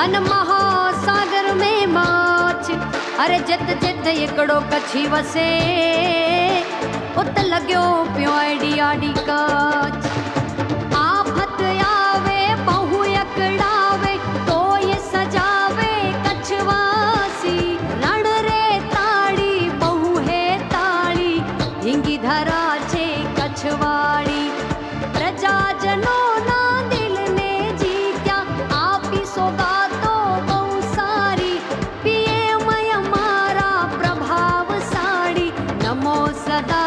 अन महासागर में माछ। अरे जित जित एकड़ो कछी वसे उत लग्यो पियो आडी आडी काच। आफत आवे बहु अकड़ावे तो ये सजावे कछवासी। रण रे ताड़ी बहु है ताड़ी हिंगी धरा छे कछवाड़ी। प्रजाजनों ना दिल ने जीत्या आपी सौगातो बहु सारी। पिए मय मारा प्रभावशाળી नमो सदा